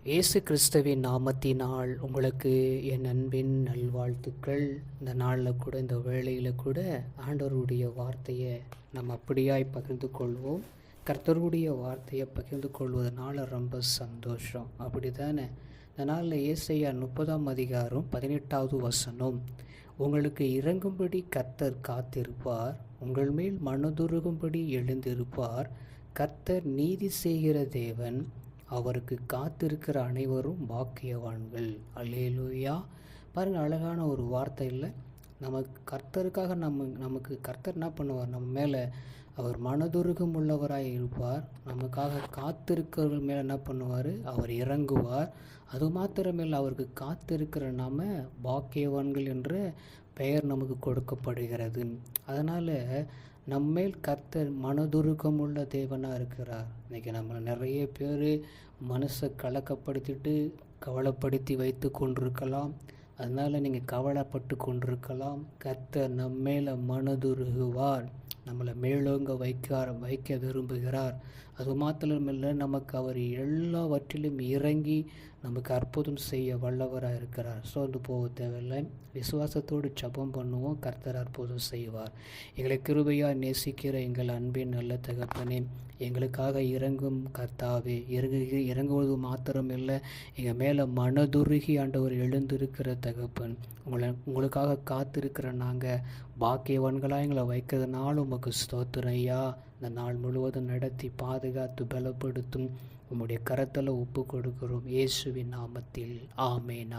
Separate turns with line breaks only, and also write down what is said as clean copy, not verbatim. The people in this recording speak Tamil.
இயேசு கிறிஸ்துவின் நாமத்தினால் உங்களுக்கு என் அன்பின் நல்வாழ்த்துக்கள். இந்த நாளில் கூட, இந்த வேளையில் கூட ஆண்டவருடைய வார்த்தையை நம்ம அப்படியாய் பகிர்ந்து கொள்வோம். கர்த்தருடைய வார்த்தையை பகிர்ந்து கொள்வதனால ரொம்ப சந்தோஷம், அப்படி தானே? இந்த நாளில் ஏசாயா 30:18 உங்களுக்கு இறங்கும்படி கர்த்தர் காத்திருப்பார், உங்கள் மேல் மனதுருகும்படி எழுந்திருப்பார். கர்த்தர் நீதி செய்கிற தேவன், அவருக்கு காத்திருக்கிற அனைவரும் பாக்கியவான்கள். அல்லேலூயா. பாருங்கள், அழகான ஒரு வார்த்தை இல்லை? கர்த்தருக்காக நமக்கு கர்த்தர் என்ன பண்ணுவார்? நம்ம மேலே அவர் மனதுருகம் உள்ளவராய் இருப்பார். நமக்காக காத்திருக்கிறவர்கள் மேலே என்ன பண்ணுவார்? அவர் இறங்குவார். அது மாத்திரமேல், அவருக்கு காத்திருக்கிற நாம பாக்கியவான்கள் என்ற பெயர் நமக்கு கொடுக்கப்படுகிறது. அதனால் நம்மேல் கர்த்தர் மனதுருக்கம் உள்ள தேவனாக இருக்கிறார். இன்றைக்கி நம்ம நிறைய பேர் மனசை கலக்கப்படுத்திட்டு கவலைப்படுத்தி வைத்து கொண்டிருக்கலாம். அதனால் நீங்கள் கவலைப்பட்டு கொண்டிருக்கலாம். கர்த்தர் நம்மேல மனதுருகுவார், நம்மளை மேலோங்க வைக்க விரும்புகிறார். அது மாத்திரமில்லை, நமக்கு அவர் எல்லாவற்றிலும் இறங்கி நமக்கு அற்புதம் செய்ய வல்லவராக இருக்கிறார். சோர்ந்து போக தேவையில்லை. விசுவாசத்தோடு ஜெபம் பண்ணுவோம், கர்த்தர் அற்புதம் செய்வார். எங்களை கிருபையாக நேசிக்கிற எங்கள் அன்பின் நல்ல தகப்பனே, எங்களுக்காக இறங்கும் கர்த்தாவே, இறங்குவது மாத்திரமில்லை, எங்கள் மேலே மனதுருகி ஆண்டவர் எழுந்திருக்கிற தகப்பன், உங்களுக்காக காத்திருக்கிற நாங்கள் பாக்கியவான்களாக எங்களை வைக்கிறதுனால உமக்கு ஸ்தோத்திரம் ஐயா. இந்த நாள் முழுவதும் நடத்தி பாதுகாத்து பலப்படுத்தும் உம்முடைய கரத்தில் ஒப்பு கொடுக்கிறோம். இயேசுவின் நாமத்தில் ஆமென்.